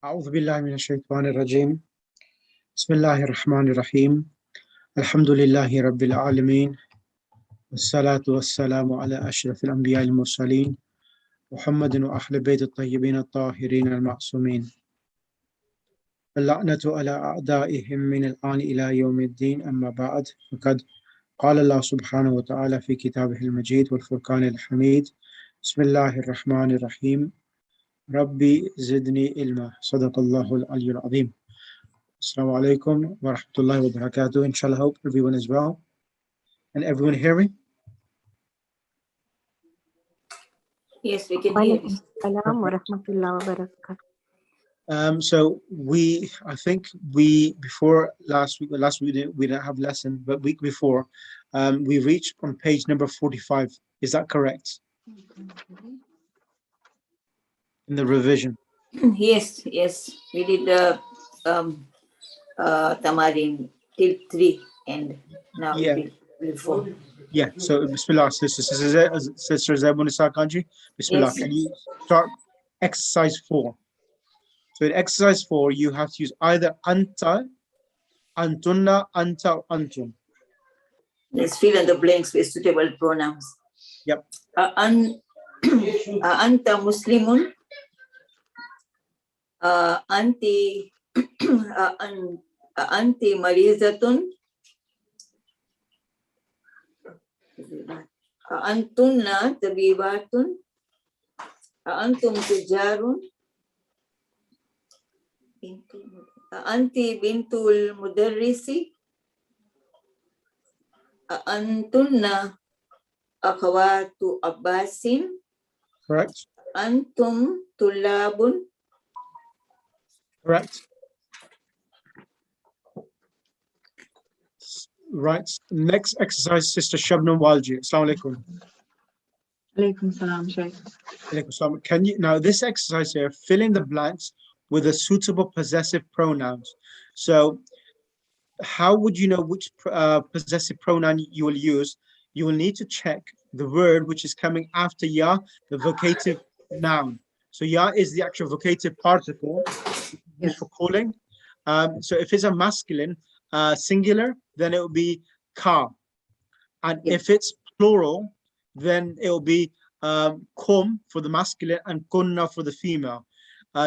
أعوذ بالله من الشيطان الرجيم بسم الله الرحمن الرحيم الحمد لله رب العالمين والصلاة والسلام على أشرف الأنبياء المرسلين محمد وأهل بيت الطيبين الطاهرين المعصومين اللعنة على أعدائهم من الآن إلى يوم الدين أما بعد فقد قال الله سبحانه وتعالى في كتابه المجيد والفرقان الحميد بسم الله الرحمن الرحيم ربي زدني علما صدق الله العلي العظيم. Assalamu alaikum wa rahmatullahi wa barakatuh. Inshallah, hope everyone is well. And everyone hear me? Yes, we can hear you. Assalamu wa rahmatullahi wa barakatuh. So I think before last week we didn't have lesson, but week before, we reached on page number 45. Is that correct? In the revision. Yes, we did the Tamarin till 3 and now Yeah. we will 4. Yeah, so Bismillah, Sister Zebun Isa Kanji. Bismillah, Yes. Can you start exercise 4? So in exercise 4, you have to use either anta, antunna, anta, or antun. Let's fill in the blanks with suitable pronouns. Yep. Anta Muslimun. Anti Marizatun. Antunna Tabibatun. Antum Tijarun. Anti Bintul Mudarrisi. Antunna Akhawatu Abbasin. Correct? Antum Tulabun. Correct. Right. Next exercise, Sister Shabnam Walji. Assalamu alaikum. Alaikum salam, Shaykh. Alaikum salam. Can you now this exercise here, fill in the blanks with a suitable possessive pronouns. So how would you know which possessive pronoun you will use? You will need to check the word which is coming after ya, the vocative noun. So ya is the actual vocative particle used for calling. So if it's a masculine singular, then it will be ka. And if it's plural, then it will be kum for the masculine and kunna for the female,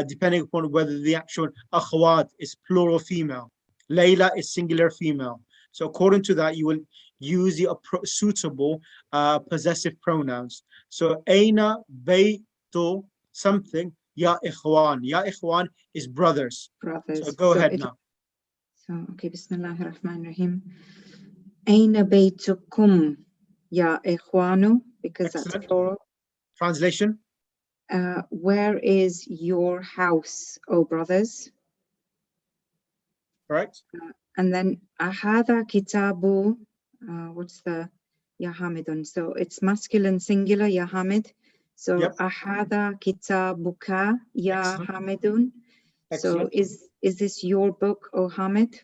depending upon whether the actual akhawat is plural female. Layla is singular female. So according to that, you will use the suitable possessive pronouns. So aina, baytu, something, ya ikhwan. Ya ikhwan is brothers. So go ahead now. So, okay, Bismillahir Rahmanir Rahim. Aina baytukum ya ikhwanu, because Excellent. that's plural. Translation? Where is your house, O brothers? Right. And then ahada kitabu, what's the ya hamidun? So it's masculine singular, ya hamid. So ahada kitabuka ya hamidun. So is this your book, O Hamid?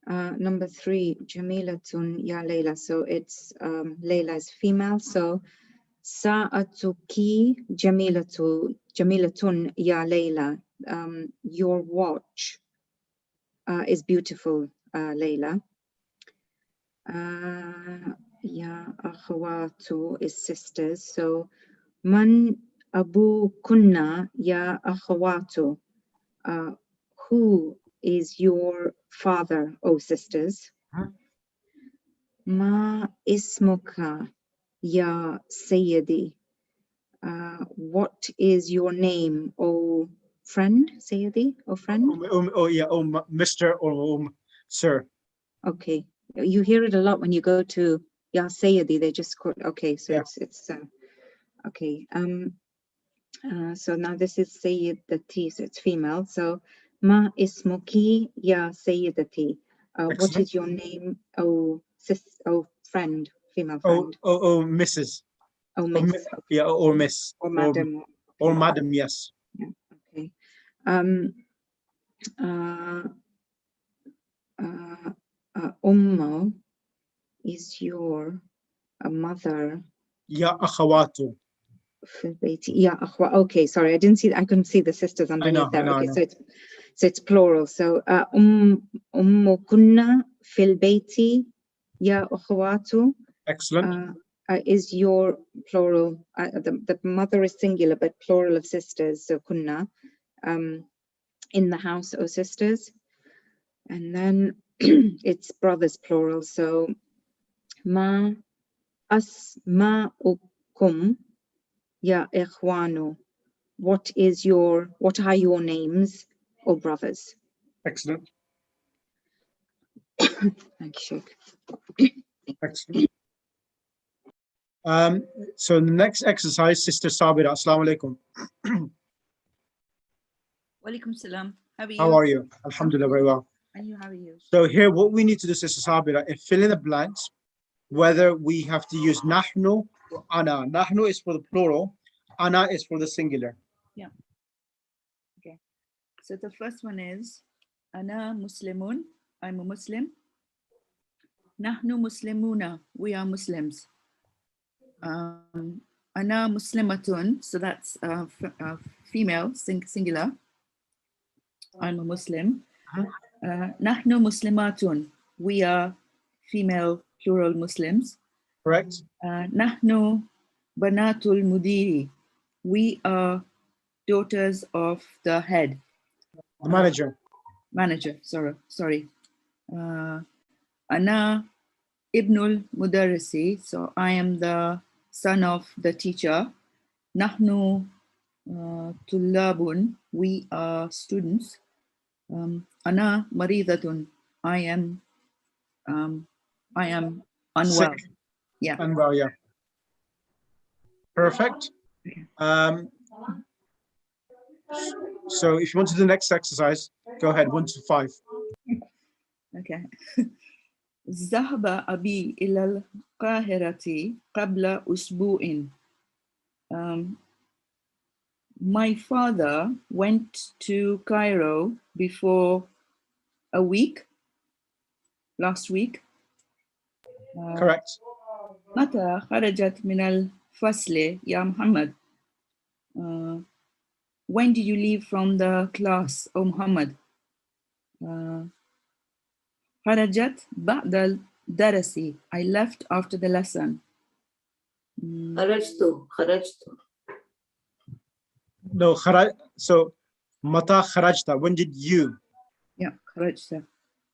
Number 3, Jamilatun ya Layla. So it's Layla is female. So Sa'atuki Jamilatun ya Layla. Your watch is beautiful, Layla. Ya akhawatu is sisters. So Man Abu Kunna ya akhawatu. Who is your father, O sisters? Ma ismuka ya Sayyidi. What is your name, O friend, Sayyidi, O friend? Mr. or sir. Okay, you hear it a lot when you go to Ya Sayyidi. They just quote. Okay, so it's okay. So now this is Sayyidati, so it's female. So Ma ismuki ya Sayyidati. What is your name, O friend, female friend? Mrs. Oh, miss. Or miss. Or madam. Or madam, yes. Yeah, okay. Ummu is your mother. Ya akhawatu. في البيت يا أخوة. Okay, sorry, I didn't see. I couldn't see the sisters underneath there. Okay, so it's plural. So أمكن في البيت يا أخوات. Excellent. Is your plural? The mother is singular, but plural of sisters. So kunna, in the house, O sisters. And then it's brothers plural. So ma asma'ukum ya ikhwanu. What are your names, O brothers? Excellent. Thank you, Sheikh. Excellent. So the next exercise, Sister Sabira, Assalamu alaikum. Walaikum salam. How are you? How are you? Alhamdulillah, very well. And you, how are you? So here, what we need to do, Sister Sabira, is fill in the blanks, whether we have to use nahnu or ana. Nahnu is for the plural, ana is for the singular. Yeah. Okay. So the first one is Ana Muslimun. I'm a Muslim. Nahnu Muslimuna. We are Muslims. Ana Muslimatun. So that's female, singular. I'm a Muslim. Nahnu Muslimatun. We are female, plural Muslims. Correct. Nahnu Banatul Mudiri. We are daughters of the head. The manager. Manager, sorry. Ana Ibnul Mudarrisi. So I am the son of the teacher. Nahnu Tullabun. We are students. Ana Maridatun. I am unwell. Sick. Yeah. Unwell, yeah. Perfect. So if you want to do the next exercise, go ahead, 1 to 5. Okay. ذهب أبي إلى القاهرة قبل أسبوع. My father went to Cairo before a week, last week. Correct. متى خرجت من الفصل يا محمد? When did you leave from the class, O Muhammad? خرجت بعد الدرس. I left after the lesson. خرجت. No, so متى خرجت? When did you? Yeah, خرجت.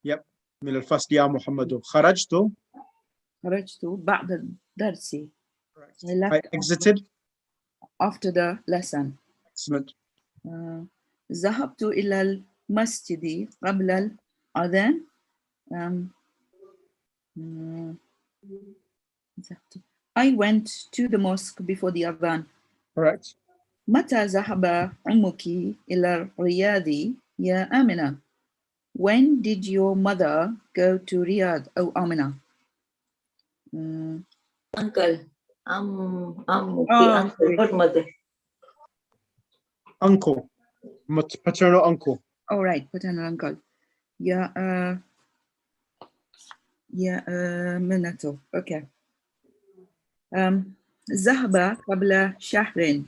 Yep. من الفصل يا محمد. خرجت بعد الدرس. I exited after the lesson. Excellent. ذهبت إلى المسجد قبل الأذان. I went to the mosque before the adhan. Correct. متى ذهب أمك إلى الرياض يا آمنة? When did your mother go to Riyadh, O Amina? Uncle. Uncle, not mother. Uncle. Paternal uncle. Oh, right, paternal uncle. Yeah, منته. Okay. ذهب قبل شهر.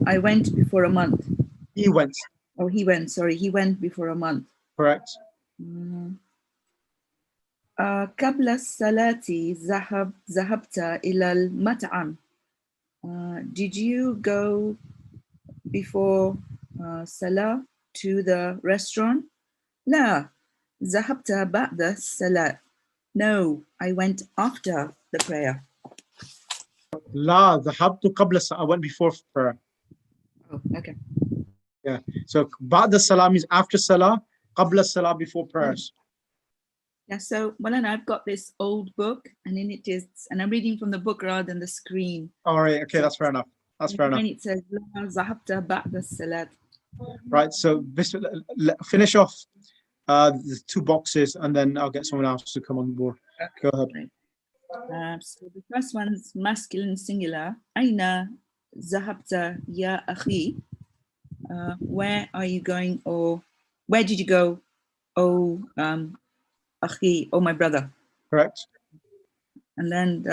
I went before a month. He went. Oh, he went. Sorry, he went before a month. Correct. قبل الصلاة ذهبت إلى المطعم. Did you go before Salah to the restaurant? لا ذهبت بعد الصلاة. No, I went after the prayer. لا ذهبت قبل الصلاة. I went before prayer. Oh, okay. Yeah. So بعد الصلاة means after Salah. قبل الصلاة before prayers. Yeah. So Malana, I've got this old book, and in it is, and I'm reading from the book rather than the screen. All right. Okay, that's fair enough. That's fair enough. And it says لا ذهبت بعد الصلاة. Right. So finish off the 2 boxes, and then I'll get someone else to come on board. Go ahead. Right. So the first one's masculine singular. أين ذهبت يا أخي? Where are you going, or where did you go, oh أخي, oh my brother? Correct. And then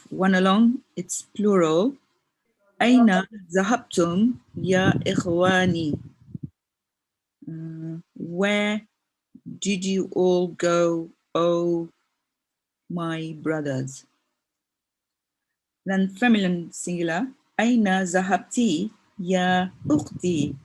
one along, it's plural. أين ذهبتم يا إخواني? Where did you all go, oh my brothers? Then feminine singular. أين ذهبتي يا أختي?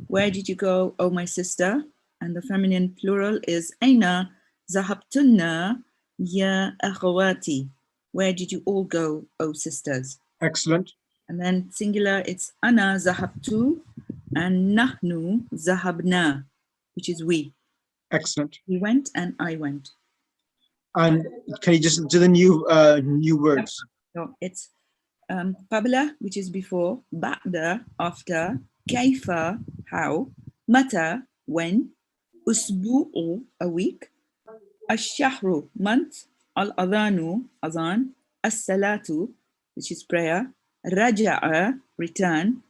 Where did you go, oh my sister? And the feminine plural is أين ذهبتن يا أخواتي? Where did you all go, oh sisters? Excellent. And then singular, it's أنا ذهبت and نحن ذهبنا, which is we. Excellent. We went and I went. And can you just do the new words? So it's قبل, which is before, بعد, after, كيف, how, متى, when, أسبوع, a week, الشهر, month, الأذان, azan, الصلاة, which is prayer, رجع, return,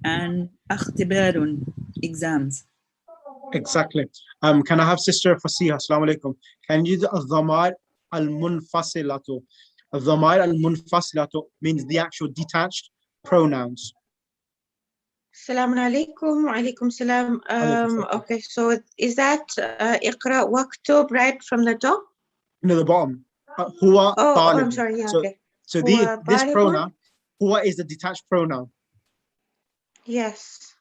and اختبار, exams. Exactly. Can I have Sister Fasiha? Assalamu alaikum. Can you do الضمائر المنفصلة? الضمائر المنفصلة means the actual detached pronouns. Assalamu alaikum. Wa alaikum salam. Okay, so is that Iqra Waktub right from the top? No, the bottom. Huwa Oh, talib. I'm sorry. Yeah, So, okay. so Huwa this talibun? pronoun, huwa is the detached pronoun. Yes.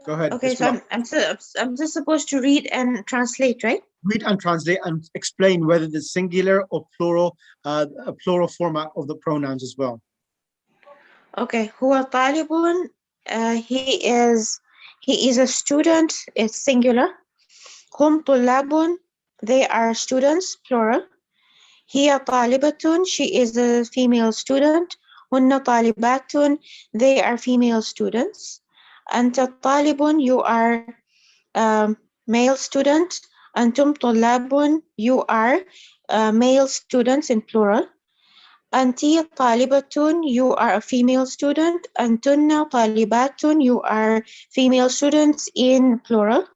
Go ahead. Okay, so I'm just supposed to read and translate, right? Read and translate and explain whether the singular or plural, a plural format of the pronouns as well. Okay, huwa talibun. He is a student. It's singular. Hum tulabun. They are students, plural. Hiya talibatun. She is a female student. Hunna talibatun. They are female students. Anta talibun. You are male student. Antum tulabun. You are male students in plural. Anti talibatun, you are a female student. Antunna talibatun, you are female students in plural.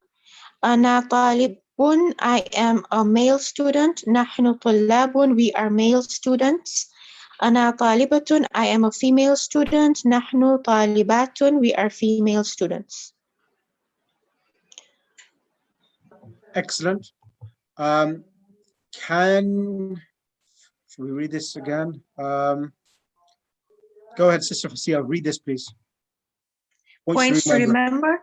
Ana talibun, I am a male student. Nahnu tullabun, we are male students. Ana talibatun, I am a female student. Nahnu talibatun, we are female students. Excellent. Should we read this again? Go ahead, Sister Fasiha, read this, please. Points to remember.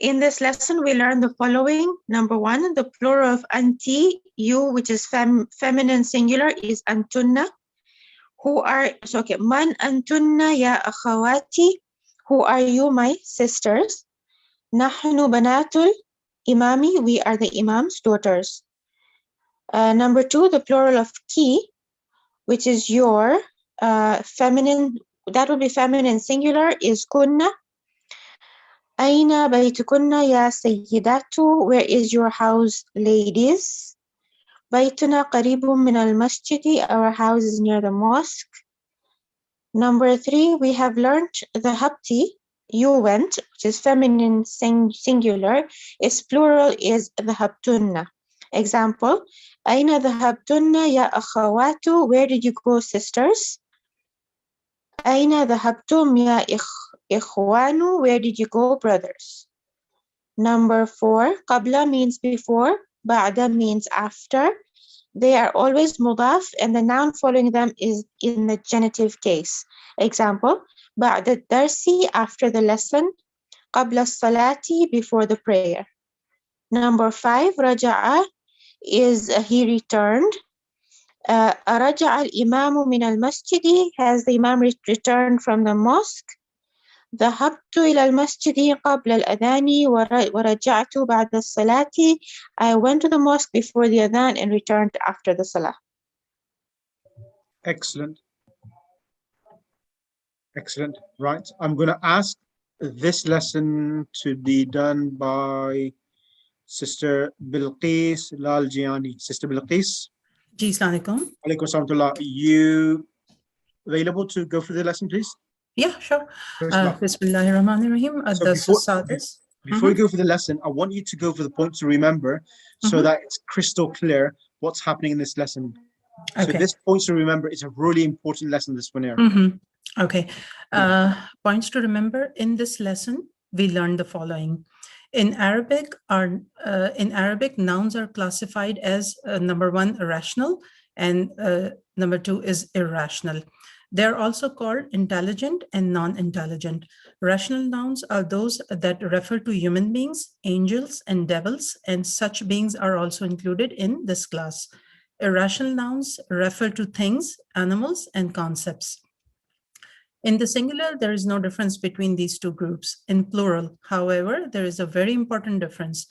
In this lesson, we learned the following. Number one, the plural of anti, you, which is feminine singular, is antunna. Man antunna ya akhawati. Who are you, my sisters? Nahnu banatul imami. We are the imam's daughters. Number two, the plural of ki, which is your, feminine, that would be feminine singular, is kunna. Aina baytukunna ya sayyidatu. Where is your house, ladies? Baytuna qaribun min al-masjidi. Our house is near the mosque. Number three, we have learned the habti, you went, which is feminine singular. Its plural is dhahabtunna. Example, Aina dhahabtunna ya akhawatu. Where did you go, sisters? Aina dhahabtum ya ikhwanu. Where did you go, brothers? Number four, qabla means before, ba'da means after. They are always mudaf and the noun following them is in the genitive case. Example, ba'da darsi, after the lesson, qabla salati, before the prayer. Number five, raja'a is he returned. Raja'a al-imamu min al-masjidi, has the imam returned from the mosque. ذهبت إلى المسجد قبل الأذان ورجعت بعد الصلاة. I went to the mosque before the adhan and returned after the salah. Excellent. Excellent. Right. I'm going to ask this lesson to be done by Sister Bilqis Laljiani. Sister Bilqis. Ji, Assalamu alaikum. Alaikum salam. You available to go through the lesson, please? Yeah, sure. Bismillahirrahmanirrahim. Before you go for the lesson, I want you to go for the points to remember so that it's crystal clear what's happening in this lesson. So Okay. this points to remember, it's a really important lesson, this one here. Okay. Points to remember in this lesson, we learned the following. In Arabic, nouns are classified as number one, rational, and number two is irrational. They're also called intelligent and non-intelligent. Rational nouns are those that refer to human beings, angels, and devils, and such beings are also included in this class. Irrational nouns refer to things, animals, and concepts. In the singular, there is no difference between these two groups. In plural, however, there is a very important difference.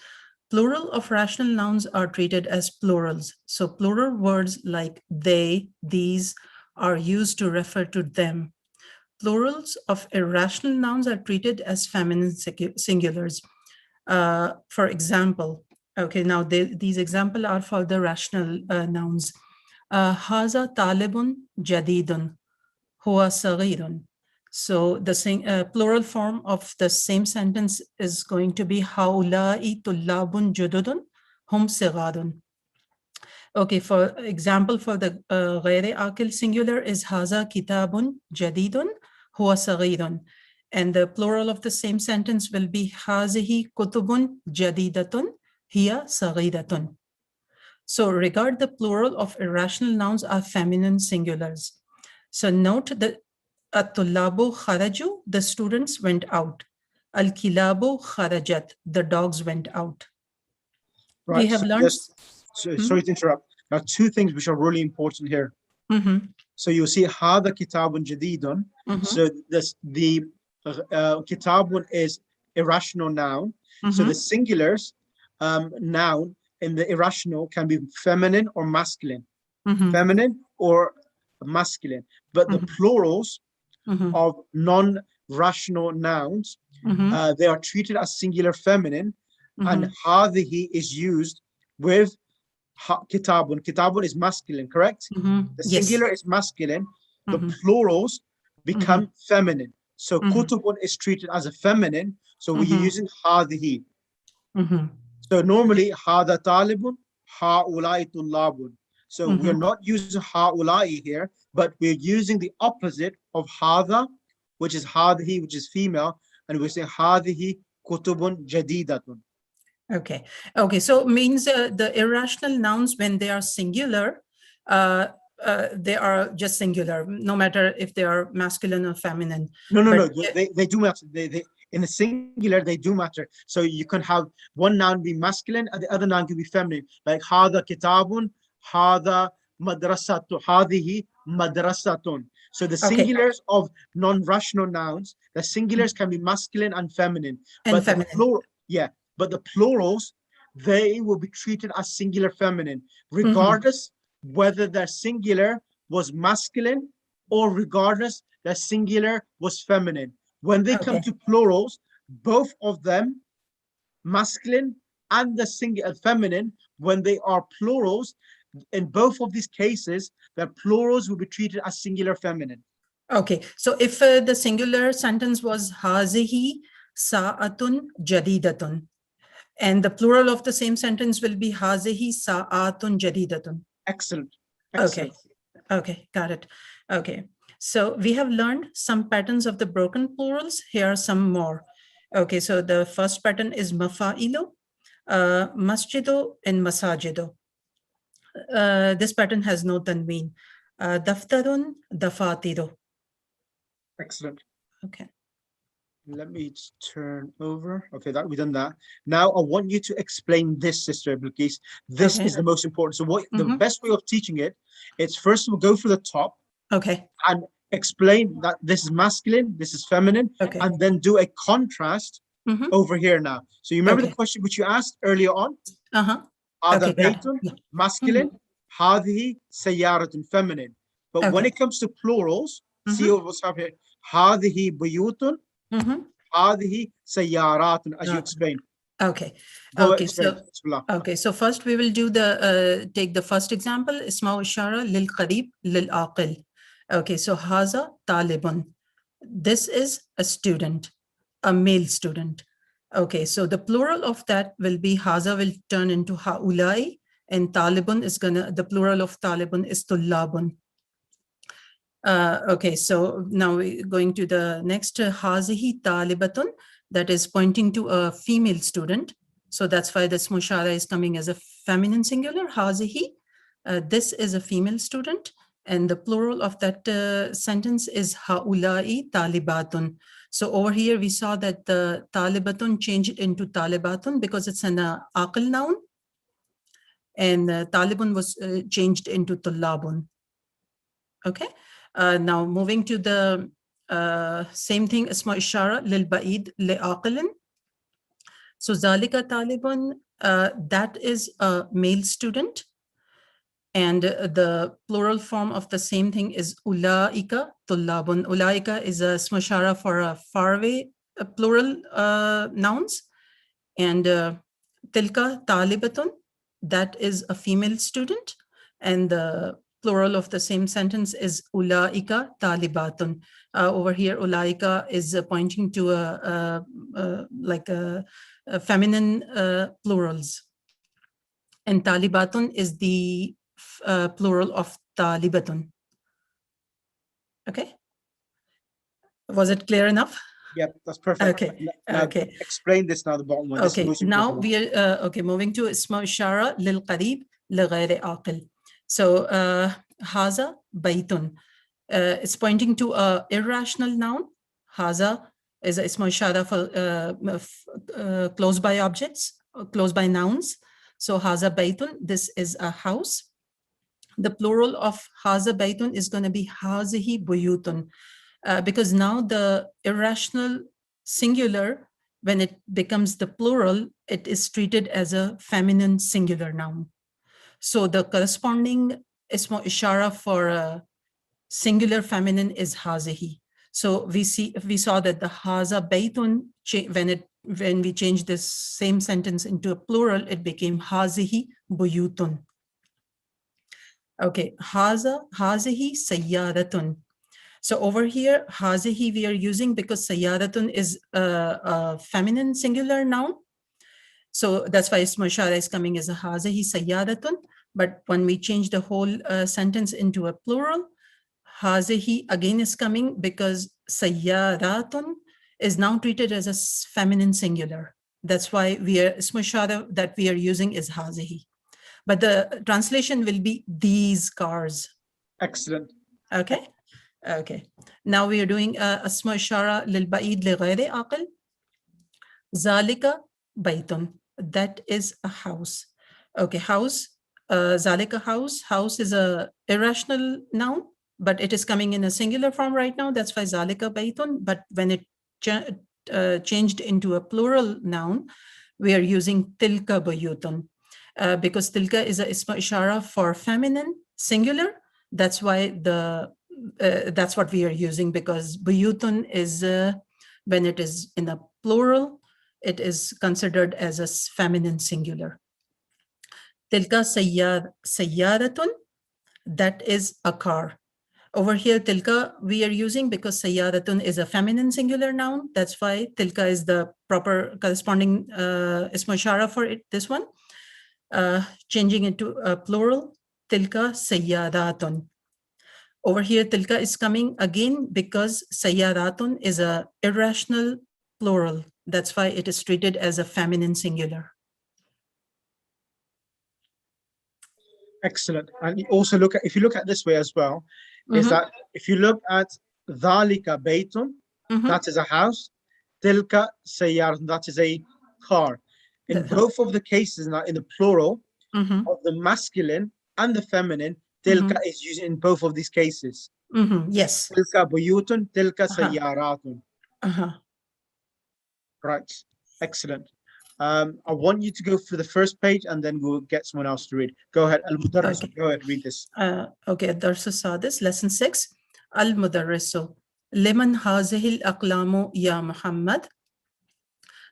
Plural of rational nouns are treated as plurals. So plural words like they, these are used to refer to them. Plurals of irrational nouns are treated as feminine singulars. For example, okay, now these examples are for the rational nouns. Haza talibun jadidun, huwa saghirun. So the plural form of the same sentence is going to be haula'i tullabun jududun, hum sigharun. Okay, for example, for the ghairi akil singular is haza kitabun jadidun, huwa saghirun. And the plural of the same sentence will be hazihi kutubun jadidatun, hiya saghiratun. So regard the plural of irrational nouns are feminine singulars. So note that at-tullabu kharaju, the students went out. Al-kilabu kharajat, the dogs went out. Right. We have learned. Sorry to interrupt. Now, two things which are really important here. So you'll see hada kitabun jadidun. So the kitabun is irrational noun. So the singulars noun in the irrational can be feminine or masculine. Feminine or masculine. But the plurals of non-rational nouns, they are treated as singular feminine, and hadihi is used with kitabun. Kitabun is masculine, correct? The singular is masculine, the plurals become feminine. So kutubun is treated as a feminine, so we're using hadihi. So normally hada talibun, haulai tullabun. So we're not using haulai here, but we're using the opposite of hada, which is hadihi, which is female, and we're saying hadihi kutubun jadidatun. Okay. Okay. So means the irrational nouns, when they are singular, they are just singular, no matter if they are masculine or feminine. No. They do matter. They in a singular, they do matter. So you can have one noun be masculine and the other noun can be feminine. Like hada kitabun, hada madrasatu, hadihi madrasatun. So the singulars of non-rational nouns, the singulars can be masculine and feminine. But the plurals, they will be treated as singular feminine, regardless whether their singular was masculine or regardless their singular was feminine. When they come to plurals, both of them, masculine and the singular feminine, when they are plurals, in both of these cases, the plurals will be treated as singular feminine. Okay, so if the singular sentence was hazihi sa'atun jadidatun, and the plural of the same sentence will be hazihi sa'atun jadidatun. Excellent. Okay, got it. Okay, so we have learned some patterns of the broken plurals. Here are some more. Okay, so the first pattern is mafa'ilu, masjidu and masajidu. This pattern has no tanween. Daftarun, dafatiru. Excellent. Okay. Let me turn over. Okay, that we've done that. Now I want you to explain this, Sister Bilqis. This is the most important. So what the best way of teaching it, it's first of all go for the top. Okay. And explain that this is masculine, this is feminine, and then do a contrast over here now. So you remember the question which you asked earlier on? Hada baytun, masculine, hadihi sayyaratun, feminine. But when it comes to plurals, see what's happening here. Hadihi buyutun, hadihi sayyaratun, as you explained. Okay. So first we will do the take the first example. Isma ishara lil qarib lil aqil. Okay, so haza talibun. This is a student, a male student. Okay, so the plural of that will be haza will turn into haulai, and talibun is the plural of talibun is tullabun. Okay, so now we're going to the next, hazihi talibatun, that is pointing to a female student. So that's why this mushara is coming as a feminine singular, hazihi. This is a female student, and the plural of that sentence is haulai talibatun. So over here we saw that the talibatun changed into talibatun because it's an aqil noun, and talibun was changed into tullabun. Okay. Now moving to the same thing, isma ishara lil ba'id li aqilin. So zalika talibun, that is a male student, and the plural form of the same thing is ulaika tullabun. Ulaika is a isma ishara for a faraway plural nouns, and tilka talibatun, that is a female student, and the plural of the same sentence is ulaika talibatun. Over here, ulaika is pointing to like a feminine plurals, and talibatun is the plural of talibatun. Okay, was it clear enough? Yep, that's perfect. Okay. Now, Okay. explain this now, the bottom one. This is Okay, most now important one. we are okay, moving to isma ishara lil qarib li ghayri aqil. So haza baytun, it's pointing to a irrational noun. Haza is a isma ishara for close by objects, close by nouns. So haza baytun, this is a house. The plural of haza baytun is going to be hazihi buyutun, because now the irrational singular, when it becomes the plural, it is treated as a feminine singular noun. So the corresponding isma ishara for a singular feminine is hazihi. So we saw that the haza baytun, when we change this same sentence into a plural, it became hazihi buyutun. Okay, hazihi sayyaratun. So over here, hazihi we are using because sayyaratun is a feminine singular noun. So that's why isma ishara is coming as a hazihi sayyaratun. But when we change the whole sentence into a plural, hazihi again is coming because sayyaratun is now treated as a feminine singular. That's why isma ishara that we are using is hazihi. But the translation will be these cars. Excellent. Okay. Okay. Now we are doing asma ishara lil ba'id li ghayri aqil. Zalika baytun. That is a house. Okay, house. Zalika house. House is a irrational noun, but it is coming in a singular form right now. That's why zalika baytun. But when it changed into a plural noun, we are using tilka bayutun. Because tilka is a isma ishara for feminine singular. That's why that's what we are using, because buyutun is when it is in a plural, it is considered as a feminine singular. Tilka sayyaratun, that is a car. Over here, tilka we are using because sayyaratun is a feminine singular noun. That's why tilka is the proper corresponding isma ishara for it. This one. Changing it to a plural, tilka sayyaratun. Over here, tilka is coming again because sayyaratun is a irrational plural. That's why it is treated as a feminine singular. Excellent. And you also look at, if you look at this way as well, is that if you look at dhalika baytun, that is a house, tilka sayyaratun, that is a car. In both of the cases, now in the plural of the masculine and the feminine, tilka is used in both of these cases. Yes. Tilka buyutun, tilka sayyaratun. Right. Excellent. I want you to go through the first page and then we'll get someone else to read. Go ahead. Al-Mudarris. Okay. Go ahead, read this. Okay, Darsu Sadis, lesson 6. Al-Mudarrisu. Liman hazihil aqlamu ya Muhammad.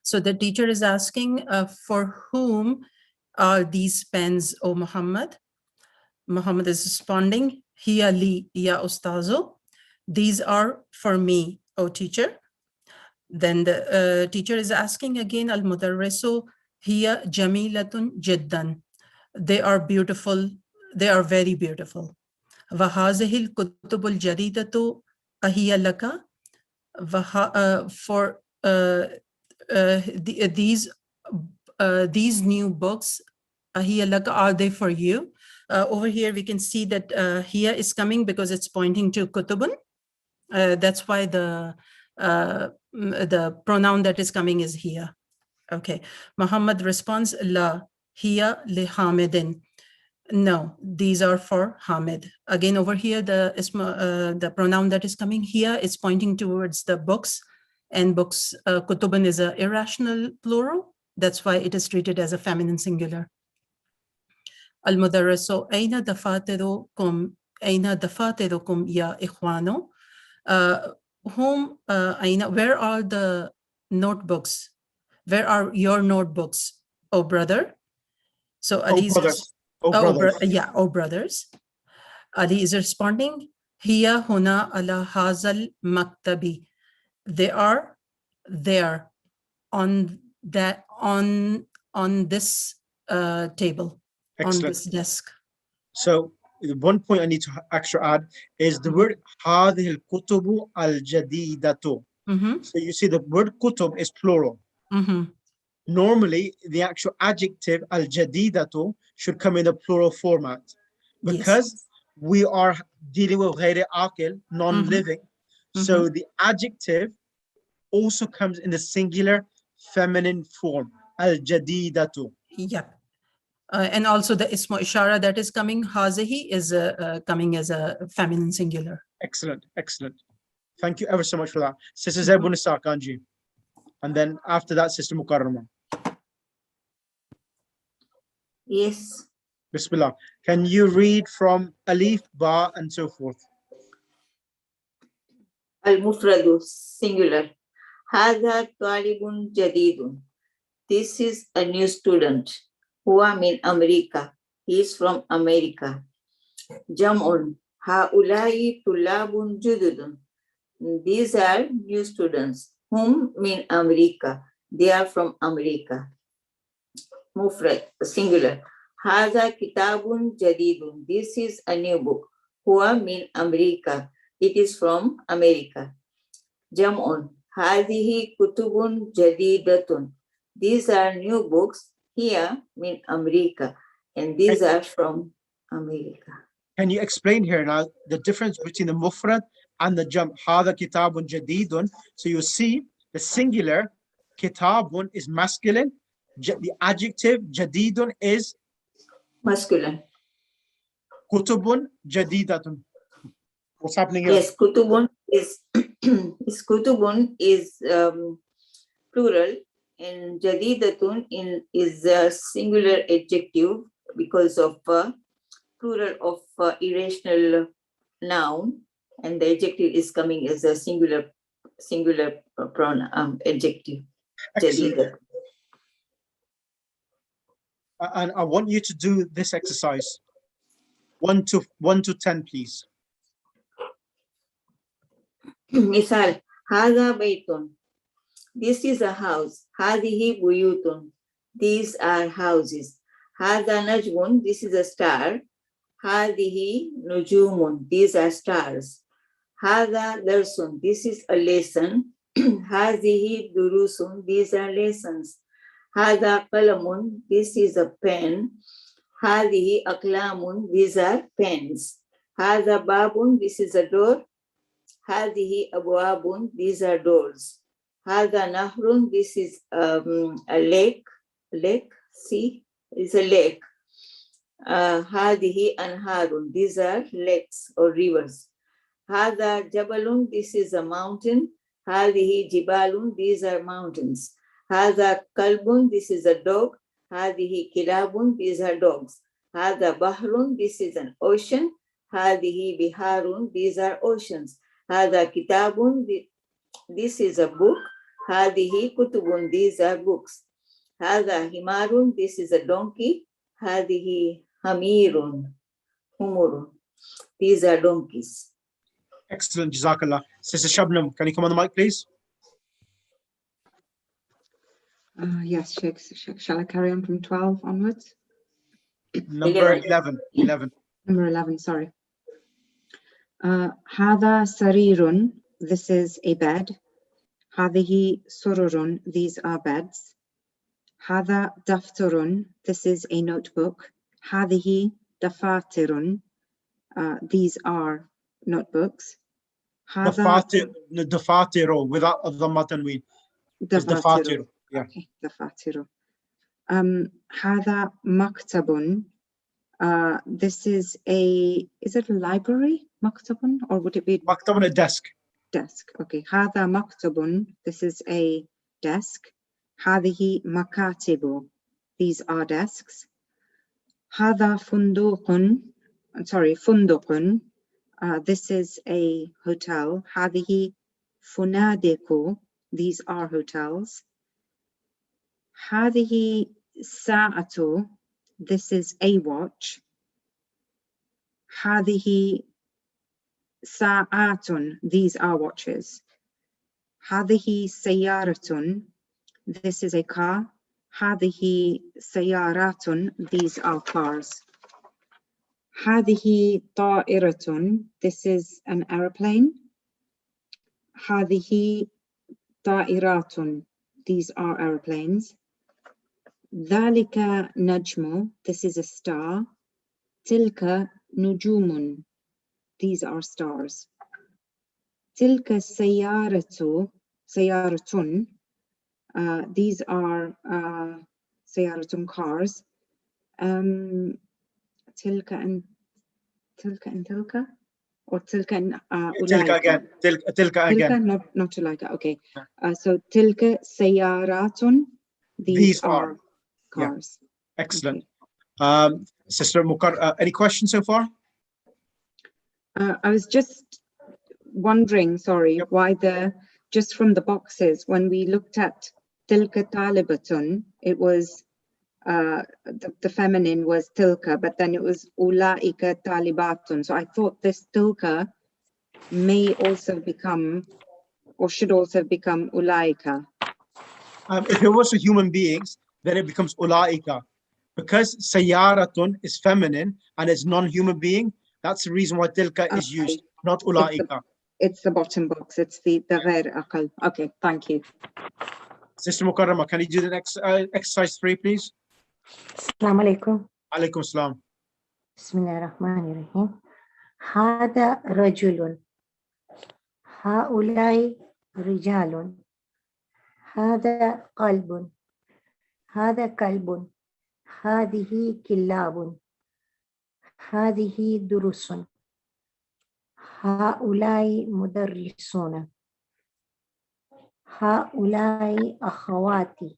So the teacher is asking, for whom are these pens, O Muhammad? Muhammad is responding, Hiya li ya ustazo. These are for me, O teacher. Then the teacher is asking again, Al-Mudarrisu, Hiya jamilatun jiddan. They are beautiful. They are very beautiful. وَهَذِهِ الْكُتُبُ الْجَدِيدَةُ أَهِيَ لَكَ. For these new books, أَهِيَ لَكَ, are they for you? Over here we can see that here is coming because it's pointing to kutubun. That's why the pronoun that is coming is here. Okay. Muhammad responds, La hiya li Hamidin. No, these are for Hamid. Again, over here, the pronoun that is coming here is pointing towards the books, and books, kutubun is an irrational plural. That's why it is treated as a feminine singular. Al-Mudarrisu, Aina dafatirukum ya ikhwano. Where are the notebooks? Where are your notebooks, oh brother? So Ali is brothers. Oh brothers. Ali is responding, Hiya huna ala hazal maktabi. They are there on that on this table. Excellent. On this desk. So one point I need to extra add is the word هذه الكتب الجديدة. So you see the word kutub is plural. Normally, the actual adjective al-jadidatu should come in the plural format. Because we are dealing with غير عاقل, non-living, so the adjective also comes in the singular feminine form, al-jadidatu. Yep. And also the ismu ishara that is coming, hazihi, is coming as a feminine singular. Excellent, excellent. Thank you ever so much for that. Sister Zaybun Kanji. And then after that, Sister Mukarrama. Yes. Bismillah. Can you read from Alif, Ba, and so forth? Al-Mufradu, singular. Hadha talibun jadidun. This is a new student. Huwa min America. He is from America. Jam'un. Haulai tulabun jududun. These are new students. Hum min America. They are from America. Mufrad, singular. Hadha kitabun jadidun. This is a new book. Huwa min America. It is from America. Jam'un. Hadhihi kutubun jadidatun. These are new books. Here min America. And these are from America. Can you explain here now the difference between the mufrad and the jam'? Hadha kitabun jadidun. So you see the singular kitabun is masculine. The adjective jadidun is masculine. Kutubun jadidatun. What's happening here? Yes, kutubun is plural, and jadidatun is a singular adjective because of plural of irrational noun, and the adjective is coming as a singular pronoun adjective. Jadidatun. And I want you to do this exercise. 1 to 10, please. Misal, Hadha baytun. This is a house. Hadihi buyutun. These are houses. Hadha najmun. This is a star. Hadihi nujumun. These are stars. Hadha darsun. This is a lesson. Hadihi durusun. These are lessons. Hadha qalamun. This is a pen. Hadihi aklamun. These are pens. Hadha babun. This is a door. Hadihi abwabun. These are doors. Hadha nahrun. This is a lake. See, it's a lake. Hadihi anharun. These are lakes or rivers. Hadha jabalun. This is a mountain. Hadihi jibalun. These are mountains. Hadha kalbun. This is a dog. Hadihi kilabun. These are dogs. Hadha bahrun. This is an ocean. Hadihi biharun. These are oceans. Hadha kitabun. This is a book. Hadihi kutubun. These are books. Hadha himarun. This is a donkey. Hadihi hamirun. Humurun. These are donkeys. Excellent, Jazakallah. Sister Shabnam, can you come on the mic, please? Yes, Sheikh. Shall I carry on from 12 onwards? Number 11. 11. Number 11, sorry. هذا سرير, this is a bed. هذه سرر, these are beds. هذا دفتر, this is a notebook. هذه دفاتر, these are notebooks. هذا دفاتر without the tanween. It's دفاتر. دفاتر. Yeah. Okay, دفاتر. هذا مكتب. This is it a library? مكتب, or would it be مكتب, a desk. desk? Okay. هذا مكتب, this is a desk. هذه مكاتب, these are desks. هذا فندق, فندق, this is a hotel. هذه فنادق, these are hotels. هذه ساعة, this is a watch. هذه ساعات, these are watches. هذه سيارة, this is a car. هذه سيارات, these are cars. هذه طائرة, this is an airplane. هذه طائرات, these are airplanes. ذلك نجم, this is a star. تلك نجوم, these are stars. تلك سيارة, سيارة, these are سيارة, cars. تلك and تلك, or تلك and تلك again. تلك again. not like, okay. So تلك سيارات, these are cars. Yeah. Excellent. Okay. Sister Mukar, any questions so far? I was just wondering, sorry, why just from the boxes, when we looked at tilka talibatun, it was the feminine was tilka, but then it was ulaika talibatun. So I thought this tilka may also become, or should also become ulaika. If it was a human beings, then it becomes ulaika. Because sayaratun is feminine and it's non-human being, that's the reason why tilka is used, not ulaika. It's the bottom box. It's the ghair aqal. Okay, thank you. Sister Mukarrama, can you do the next exercise 3, please? Assalamu alaikum. Alaikum salam. Bismillah ar-Rahman ar-Rahim. Hada rajulun. Haulai rijalun. Hada qalbun. Hada kalbun. Hadihi killabun. Hadihi durusun. Haulai mudarrisuna. Haulai akhawati.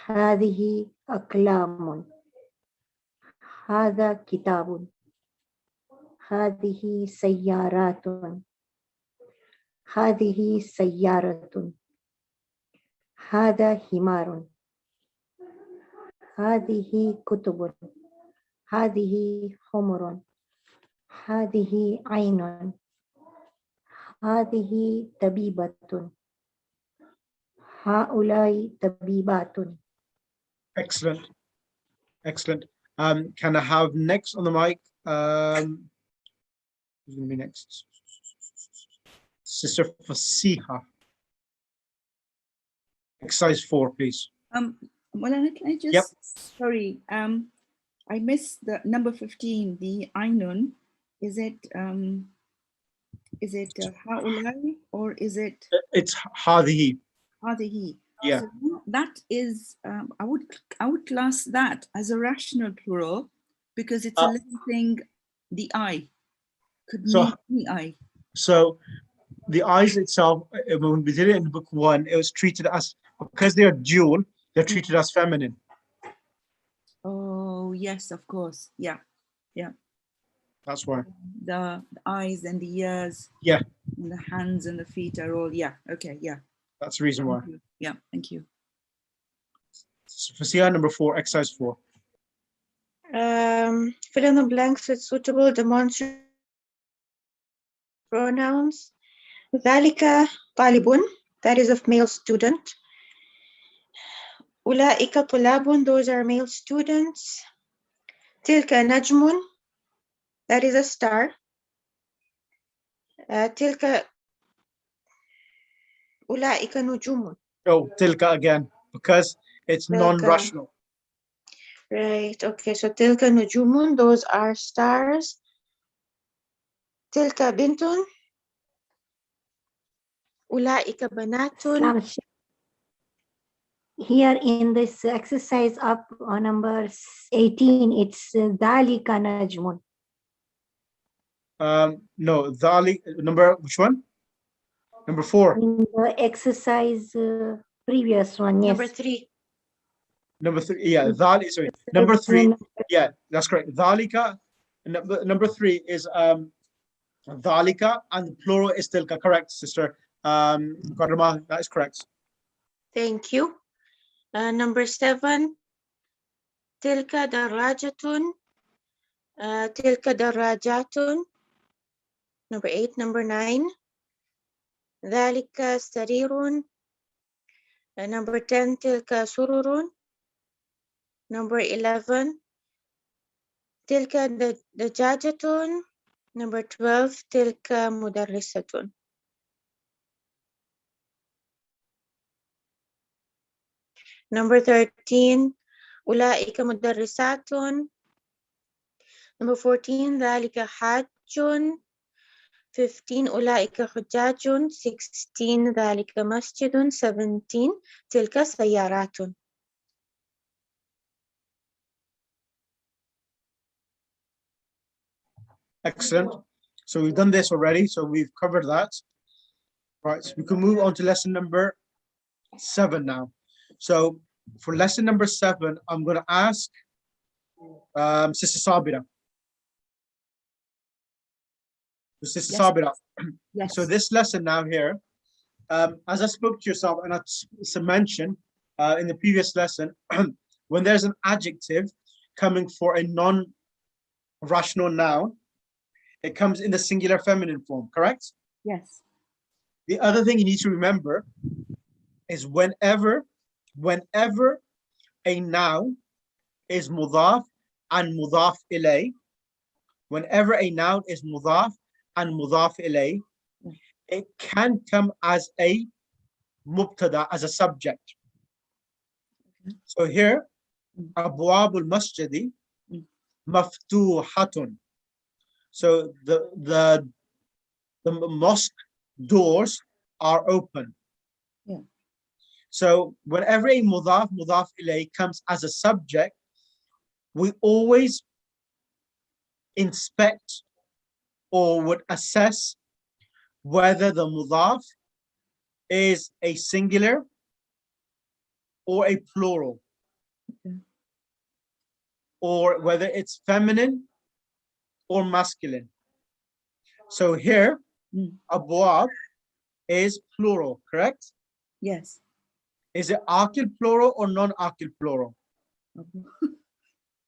هذه أقلام. هذا كتاب. هذه سيارات. هذه سيارة. هذا حمار. هذه كتب. هذه حمر. هذه عين. هذه طبيبة. هؤلاء طبيبات. Excellent. Excellent. Can I have next on the mic? Who's going to be next? Sister Fasiha. Exercise 4, please. Molana, can I just, Yep. Sorry, I missed the number 15, the Ainun. Is it Haulai or is it It's Hadihi. Hadihi? Yeah. So that is, I would class that as a rational plural because it's a living thing, the eye. Could mean the eye. So the eyes itself, when we did it in book 1, it was treated as, because they're dual, they're treated as feminine. Oh, yes, of course. Yeah. Yeah. That's why. The eyes and the ears. Yeah. And the hands and the feet are all, yeah. Okay, yeah. That's the reason why. Yeah, thank you. So Fasiha, number 4, exercise 4. Fill in the blanks with suitable demonstrative pronouns. ذلك طالب, that is a male student. أولئك طلاب, those are male students. تلك نجم, that is a star. تلك أولئك نجوم. Oh, tilka again, because it's Tilka. non-rational. Right, okay, so تلك نجوم, those are stars. تلك بنت, أولئك بنات. Islam Sheikh. Here in this exercise up on number 18, it's Dalika Najmun. No, number, which one? Number 4. In the exercise previous one, yes. Number 3. Number 3, yeah, sorry. Number 3, yeah, that's correct. Dhalika, number 3 is dhalika, and the plural is tilka. Correct, sister. Karma, that is correct. Thank you. Number 7. تلك دراجة. تلك دراجات. Number 8. Number 9. ذلك سرير. Number 10. تلك سرر. Number 11. تلك دجاجة. Number 12. تلك مدرسة. Number 13. أولئك مدرسات. Number 14. ذلك حاج. 15. أولئك حجاج. 16. ذلك مسجد. 17. تلك سيارات. Excellent. So we've done this already. So we've covered that. Right. So we can move on to lesson number 7 now. So for lesson number 7, I'm going to ask Sister Sabira. Sister Yes. Sabira. Yes. So this lesson now here, as I spoke to yourself and I mentioned in the previous lesson, when there's an adjective coming for a non-rational noun, it comes in the singular feminine form, correct? Yes. The other thing you need to remember is whenever a noun is mudaf and mudaf ilay, whenever a noun is mudaf and mudaf ilay, it can come as a mubtada, as a subject. So here, abwab al-masjidi maftuhatun. So the mosque doors are open. Yeah. So whenever a mudaf ilay comes as a subject, we always inspect or would assess whether the mudaf is a singular or a plural, Okay. or whether it's feminine or masculine. So here, abwab is plural, correct? Yes. Is it akil plural or non-akil plural?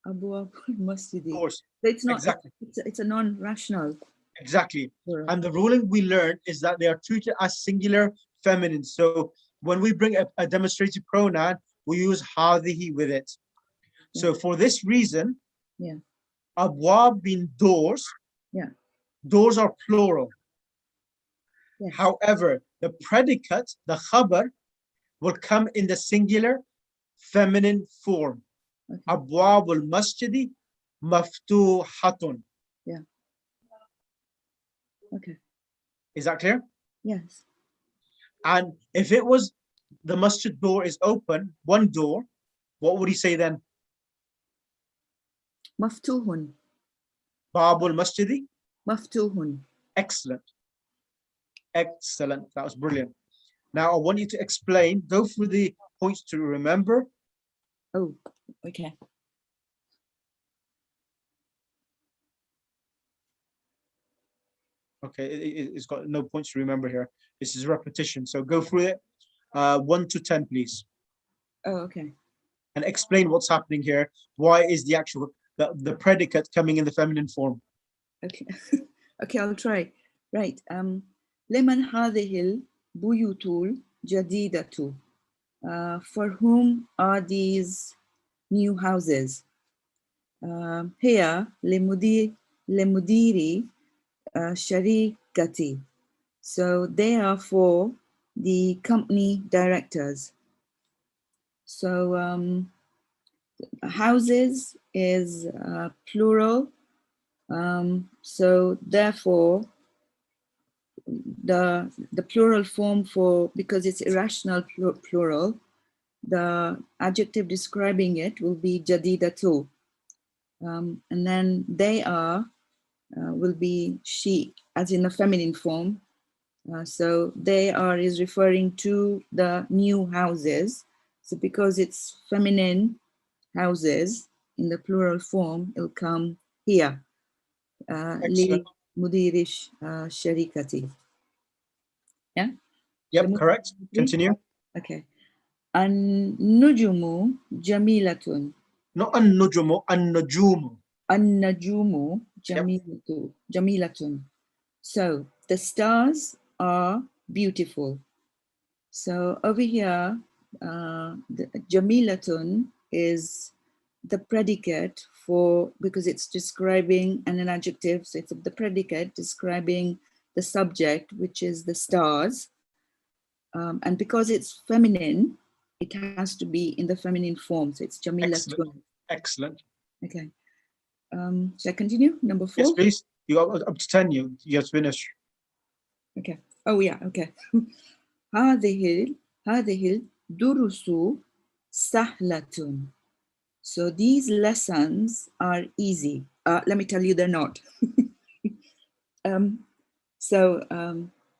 Abu Masjidi. Of course, It's not exactly. It's a non-rational. Exactly. Plural. And the ruling we learned is that they are treated as singular feminine. So when we bring a demonstrative pronoun, we use hadihi with it. So for this reason, Yeah. abwab being doors, Yeah. doors are plural. Yes. However, the predicate, the khabar, will come in the singular feminine form. Okay. Abwab al-masjidi maftuhatun. Yeah. Okay. Is that clear? Yes. And if it was the masjid door is open, one door, what would he say then? Maftuhun. Babul masjidi. Maftuhun. Excellent. Excellent. That was brilliant. Now I want you to explain, go through the points to remember. Oh, okay. Okay, it's got no points to remember here. This is repetition. So go through it 1 to 10, please. Oh, okay. And explain what's happening here. Why is the actual, the predicate coming in the feminine form? Okay. Okay, I'll try. Right. لمن هذه البيوت الجديدة? For whom are these new houses? here lemudiri sharikati. So they are for the company directors. So houses is plural. So therefore, the plural form for, because it's irrational plural, the adjective describing it will be jadidatu. And then they are will be she, as in the feminine form. So they are is referring to the new houses. So because it's feminine houses in the plural form, it'll come here. Excellent. Mudirish sharikati. Yeah? Yep, correct. Continue. Okay. An-nujumu jamilatun. Not an-nujumu, an-nujumu. An-najumu jamilatun. So the stars are beautiful. So over here, the jamilatun is the predicate for, because it's describing an adjective, so it's the predicate describing the subject, which is the stars. And because it's feminine, it has to be in the feminine form. So it's jamilatun. Excellent. Okay. Shall I continue? Number 4? Yes, please. You got up to 10. You just finished. Okay. Oh yeah. Okay. هذه الدروس سهلة. So these lessons are easy. Let me tell you, they're not.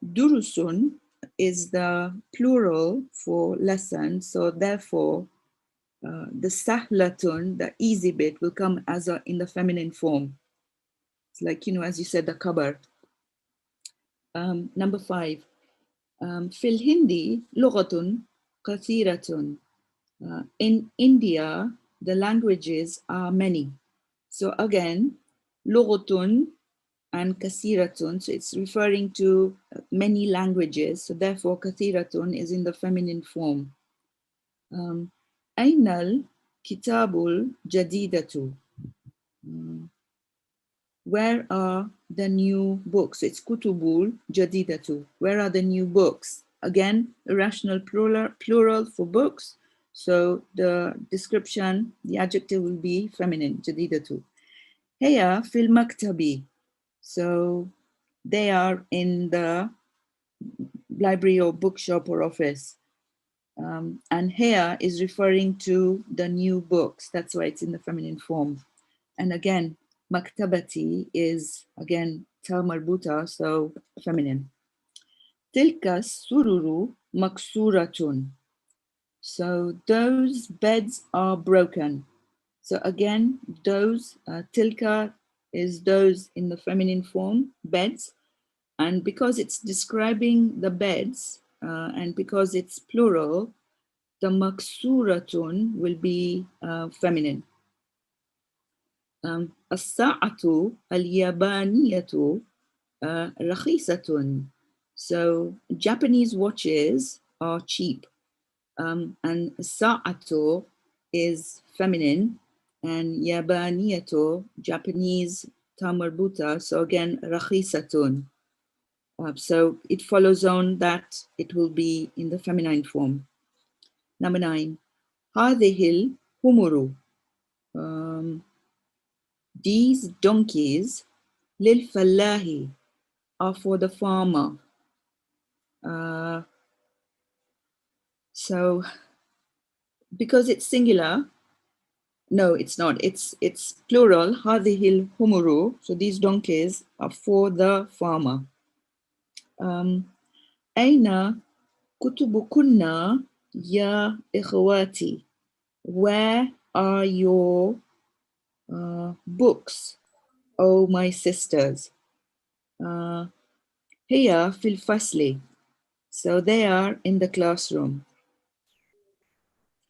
Durusun is the plural for lesson. So therefore, the sahlatun, the easy bit, will come as in the feminine form. It's like, as you said, the cupboard. Number 5. في الهندي لغة كثيرة. In India, the languages are many. So again, لغة and كثيرة, so it's referring to many languages. So therefore, كثيرة is in the feminine form. أين الكتاب الجديدة? Where are the new books? It's kutubul jadidatu. Where are the new books? Again, irrational plural for books. So the description, the adjective will be feminine, jadidatu. Heya fil maktabi. So they are in the library or bookshop or office. And here is referring to the new books. That's why it's in the feminine form. And again, maktabati is again ta marbuta, so feminine. Tilka sururu maksuratun. So those beds are broken. So again, those, tilka is those in the feminine form, beds. And because it's describing the beds, and because it's plural, the maksuratun will be feminine. الساعة اليابانية رخيصة. So Japanese watches are cheap. And sa'ato is feminine, and yabaniyato, Japanese, tamarbuta. So again, rakhisatun. So it follows on that it will be in the feminine form. Number 9. هذه الحمر. These donkeys, للفلاح, are for the farmer. So because it's singular, no, it's not. It's plural. هذه الحمر. So these donkeys are for the farmer. أين كتبكن يا إخواتي? Where are your books, oh my sisters? هي في الفصل. So they are in the classroom.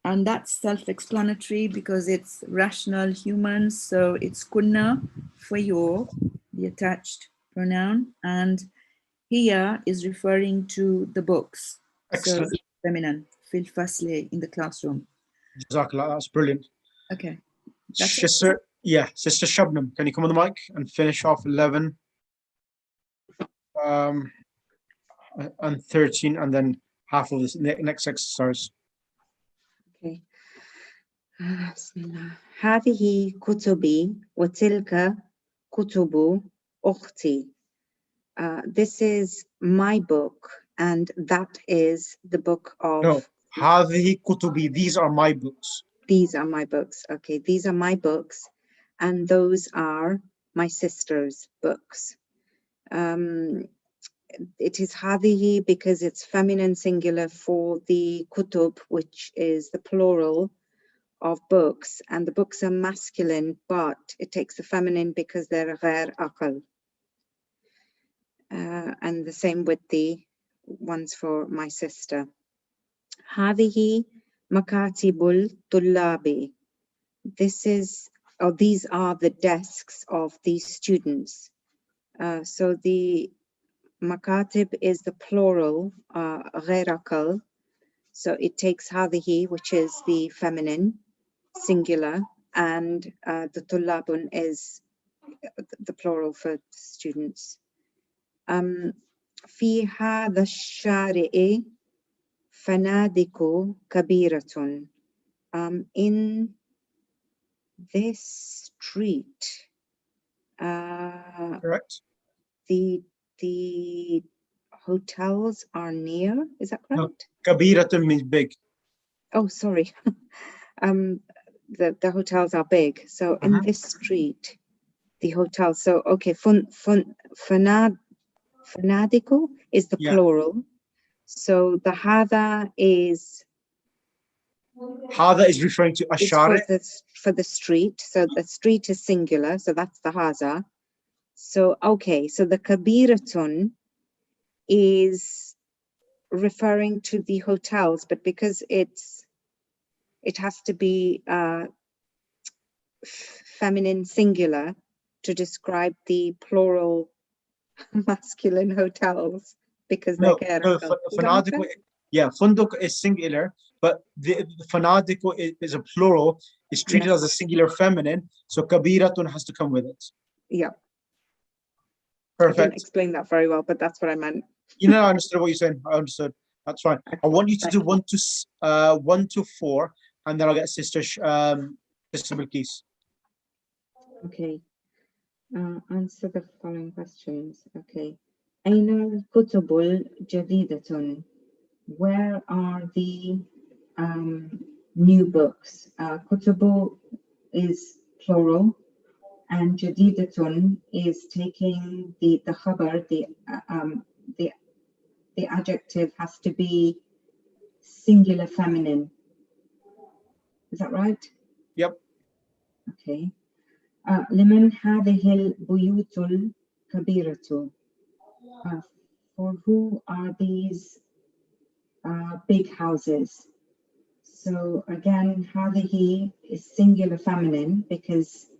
And that's self-explanatory because it's rational humans. So it's kunna for your, the attached pronoun. And here is referring to the books. Excellent. So feminine, fil fasli, in the classroom. Jazakallah, that's brilliant. Okay. Yes, sir. Yeah, Sister Shabnam, can you come on the mic and finish off 11 and 13, and then half of this next exercise. Okay. بسم الله. هذه كتبي وتلك كتب أختي. This is my book and that is the book of. No, هذه كتبي, these are my books. These are my books. Okay, these are my books and those are my sister's books. It is هذه because it's feminine singular for the kutub, which is the plural of books, and the books are masculine, but it takes the feminine because they're غير أقل. And the same with the ones for my sister. هذه مكاتب الطلاب. This is, or these are the desks of these students. So the makatib is the plural, غير أقل. So it takes هذه, which is the feminine, singular, and the tullabun is the plural for students. في هذا الشارع فنادق كبيرة. In this street, Correct. the hotels are near. Is that correct? No, كبيرة means big. Oh, sorry. The hotels are big. So in this street, the hotel. So okay, fanadiku is the plural. So the hada is. Hada is referring to ashari. For the street. So the street is singular. So that's the haza. So okay. So the kabiratun is referring to the hotels, but because it has to be feminine singular to describe the plural masculine hotels, because No, fanadiku. Yeah, funduk is singular, but the fanadiku is a plural. It's treated as a singular feminine, so kabiratun has to come with it. Yeah. Perfect. I didn't explain that very well, but that's what I meant. You know, I understood what you're saying. I understood. That's fine. I want you to do 1 to 4, and then I'll get Sister Bilqis. Okay. Answer the following questions. Okay. أين الكتب الجديدة? Where are the new books? Kutubu is plural, and jadidatun is taking the khabar, the adjective has to be singular feminine. Is that right? Yep. Okay. لمن هذه البيوت الكبيرة? For who are these big houses? So again, هذه is singular feminine because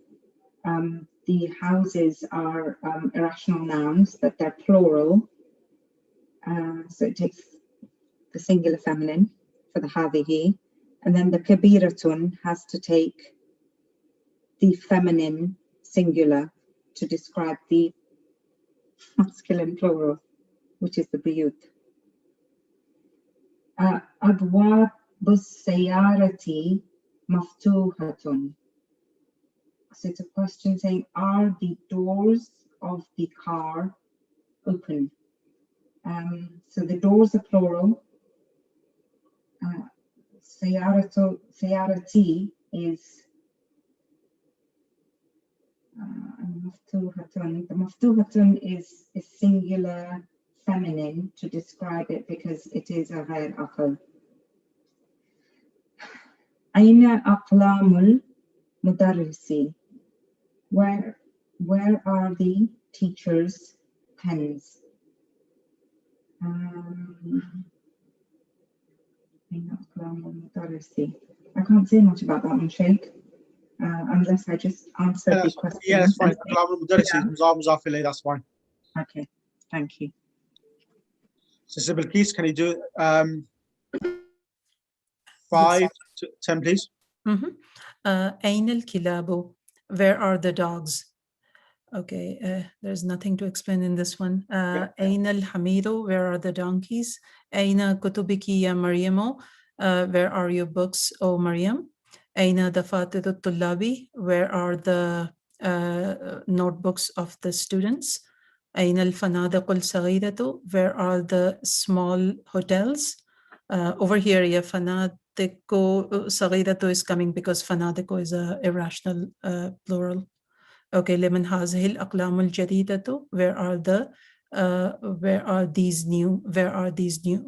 the houses are irrational nouns, but they're plural. So it takes the singular feminine for the هذه, and then the kabiratun has to take the feminine singular to describe the masculine plural, which is the biyut. أبواب السيارة مفتوحة. So it's a question saying, are the doors of the car open? So the doors are plural. Sayarati is maftuhatun. The maftuhatun is a singular feminine to describe it because it is a ghair aqal. Aina aqlamul mudarrisi? Where are the teachers' pens? I can't say much about that one, Sheikh, unless I just answer the question. Yeah, that's fine. That's fine. Okay, thank you. Sister Bilqis, can you do 5 to 10, please? أين الكلاب? where are the dogs? Okay, there's nothing to explain in this one. Aina al-hamidu, where are the donkeys? Aina kutubiki ya Mariamo, where are your books, O Maryam? Aina dafatiru tullabi, where are the notebooks of the students? Aina al-fanadiq al-saghiratu, where are the small hotels? Over here, ya fanadiqu saghiratu is coming because fanadiqu is a irrational plural. Okay, لمن هذه الأقلام الجديدة, where are these new,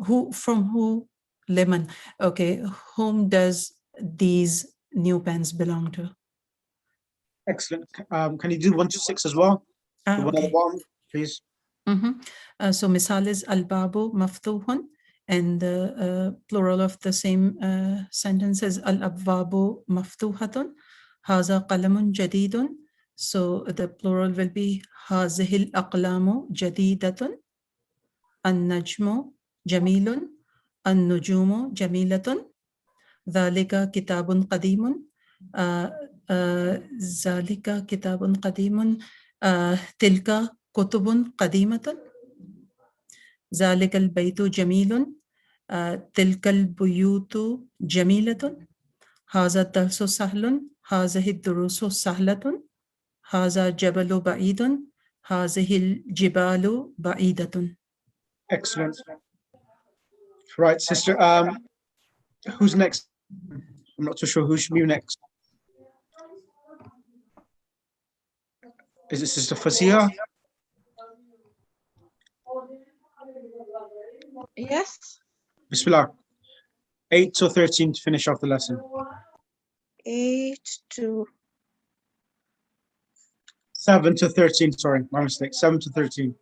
who, from who, لمن, okay, whom does these new pens belong to? Excellent. Can you do 1 to 6 as well? The one at the bottom, please. So misal is al-babu maftuhun, and the plural of the same sentence is al-abwabu maftuhatun. Haza qalamun jadidun. So the plural will be هذه الأقلام جديدة. النجم جميل. النجوم جميلة. ذلك كتاب قديم. ذلك كتاب قديم. تلك كتب قديمة. ذلك البيت جميل. تلك البيوت جميلة. هذا الدرس سهل. هذه الدروس سهلة. هذا جبل بعيد. هذه الجبال بعيدة. Excellent. Right, sister. Who's next? I'm not too sure who should be next. Is it Sister Fasiha? Yes. Bismillah. 8 to 13 to finish off the lesson. 8 to 7 to 13. Sorry, my mistake. 7 to 13.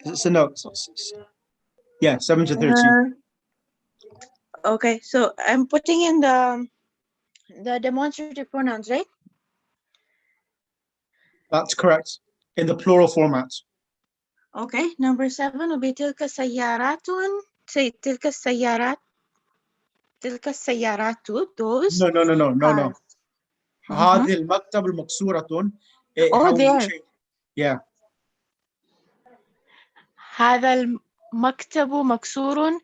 It's a note. Yeah, 7 to 13. Okay, so I'm putting in the demonstrative pronouns, right? That's correct. In the plural format. Okay, number 7 will be تلك سيارات. Say تلك السيارات. تلك السيارات, those. No. هذه المكتب المكسورة. Oh, there. Yeah. هذا المكتب مكسور.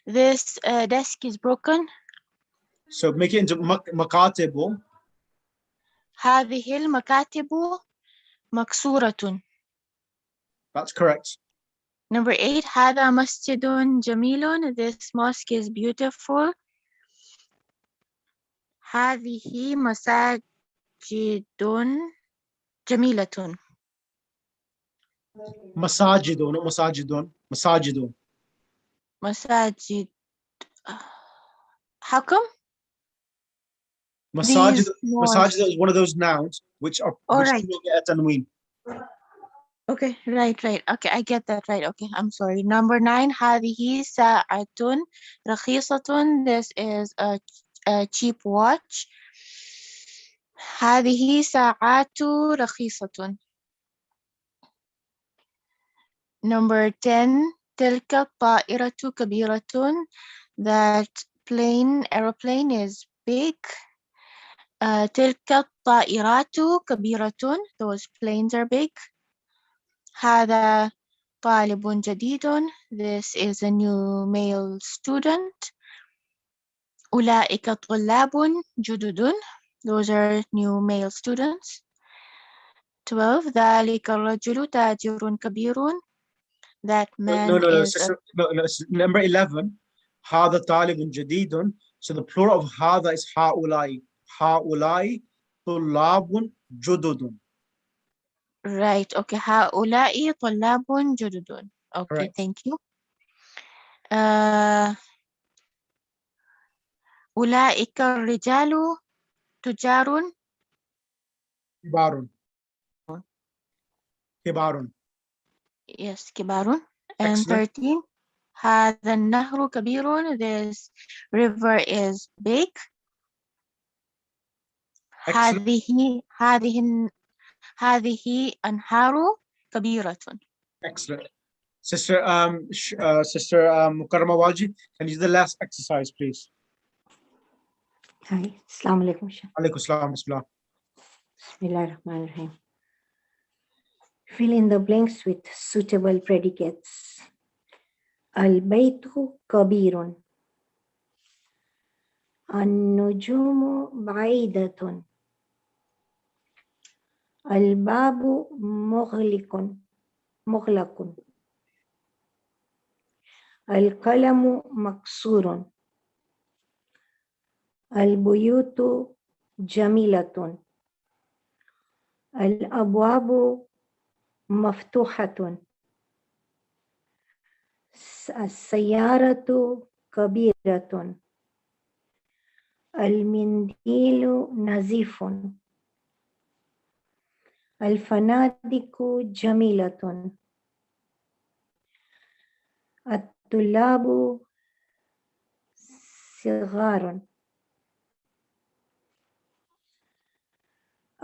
This desk is broken. So make it into مكاتب. هذه المكاتب مكسورة. That's correct. Number 8, هذا مسجد جميل. This mosque is beautiful. هذه مساجد جميلة. مساجد, not مساجد. مساجد. مساجد. How come? Masajid is one of those nouns which do not get a tanween. Okay, right. Okay, I get that right. Okay, I'm sorry. Number 9, هذه ساعة رخيصة. This is a cheap watch. هذه ساعات رخيصة. Number 10, تلك الطائرة كبيرة. That aeroplane is big. تلك الطائرات كبيرة. Those planes are big. هذا طالب جديد. This is a new male student. أولئك طلاب جدد. Those are new male students. 12, ذلك الرجل تاجر كبير. That man is number 11. هذا طالب جديد. So the plural of هذا is هؤلاء. هؤلاء طلاب جدد. Right. Okay. هؤلاء طلاب جدد. Okay. Correct. Thank you. أولئك الرجال تجار. كبار. Yes, كبار. And 13, هذا النهر كبير. This river is big. هذه أنهار كبيرة. Excellent. Sister Mukarrama Waji, can you do the last exercise, please? Hi. Assalamu alaikum. Alaikum salam. Bismillah. Bismillahirrahmanirrahim. Fill in the blanks with suitable predicates. Al-baytu kabirun. An-nujumu ba'idatun. Al-babu mughlaqun. Al-qalamu maksurun. Al-buyutu jamilatun. Al-abwabu maftuhatun. As-sayyaratu kabiratun. Al-mindilu nazifun. Al-fanadiku jamilatun. At-tullabu sigharun.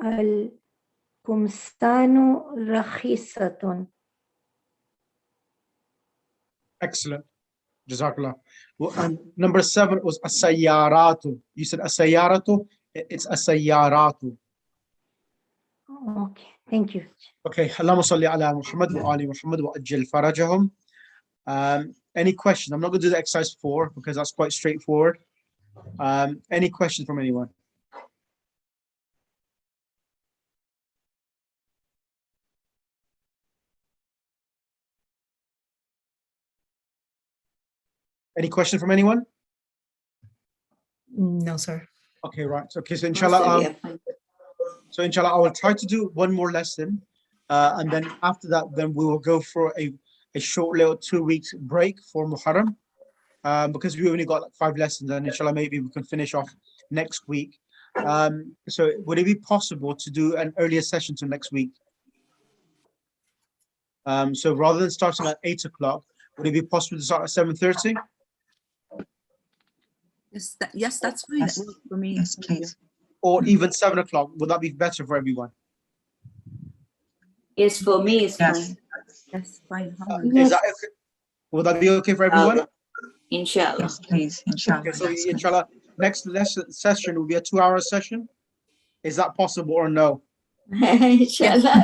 Al-kumsanu rakhisatun. Excellent. Jazakallah. Well, and number 7 was as-sayyaratu. You said as-sayyaratu. It's as-sayyaratu. Okay, thank you. Okay. Allahumma salli ala Muhammad wa ali Muhammad wa ajil farajahum. Any questions? I'm not going to do the exercise 4 because that's quite straightforward. Any questions from anyone? Any question from anyone? No, sir. Okay, right. Okay, so Master, we inshallah, are fine. so inshallah, I will try to do one more lesson, and then after that, then we will go for a short little 2 weeks break for Muharram, because we only got like 5 lessons, and inshallah, maybe we can finish off next week. So would it be possible to do an earlier session to next week? So rather than starting at 8 o'clock, would it be possible to start at 7:30? Yes, that's fine. That works for me. Yes, please. Or even 7 o'clock? Would that be better for everyone? Yes, for me it's Yes. fine. Yes, fine. Is alhamdulillah. that okay? Would that be okay for everyone? Inshallah. Yes, please. Inshallah. Okay, so That's good. inshallah, next lesson session will be a 2-hour session. Is that possible or no? Inshallah.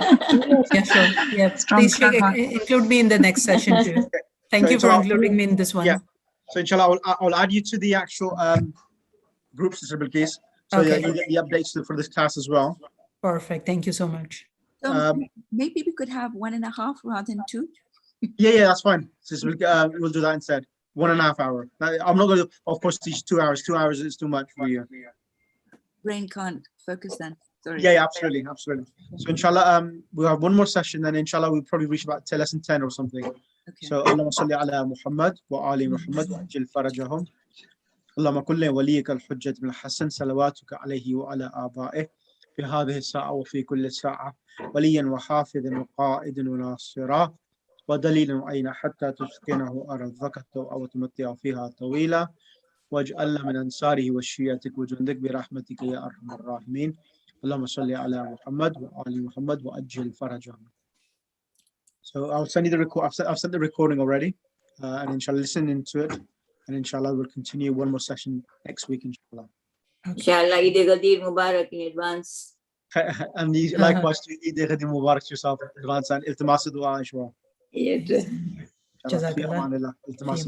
Yeah, sure. Yeah, Strong please Saha. include me in the next session too. Thank So you for inshallah- including me in this one. Yeah. So inshallah, I'll add you to the actual group, Sister Bilqis, so Okay. you get the updates for this class as well. Perfect. Thank you so much. So Um, maybe we could have 1.5 rather than 2. Yeah, that's fine. Sister we'll do that instead. 1.5 hour. Now, I'm not going to, of course, teach 2 hours. 2 hours is too much for you. Brain can't focus then. Sorry. Yeah, absolutely, absolutely. So inshallah, we'll have one more session, then inshallah we'll probably reach about lesson 10 or something. Okay. So Allahumma salli ala Muhammad wa ali Muhammad wa ajil farajahum. اللهم كن لوليك الحجة بن الحسن صلواتك عليه وعلى آبائه في هذه الساعة وفي كل ساعة وليا وحافظا وقائدا وناصرا ودليلا وعينا حتى تسكنه أرضك أو تمتع فيها طويلا واجعلنا من أنصاره وشيعتك وجندك برحمتك يا أرحم الراحمين اللهم صل على محمد وآل محمد وأجل فرجهم. So I'll send you the record. I've sent the recording already, and inshallah listen into it, and inshallah we'll continue one more session next week, inshallah. Inshallah, Eid Ghadir Mubarak in advance. And you likewise to Eid Ghadir Mubarak yourself in advance and iltimas dua as well. Yeah. Jazakallah. Iltimas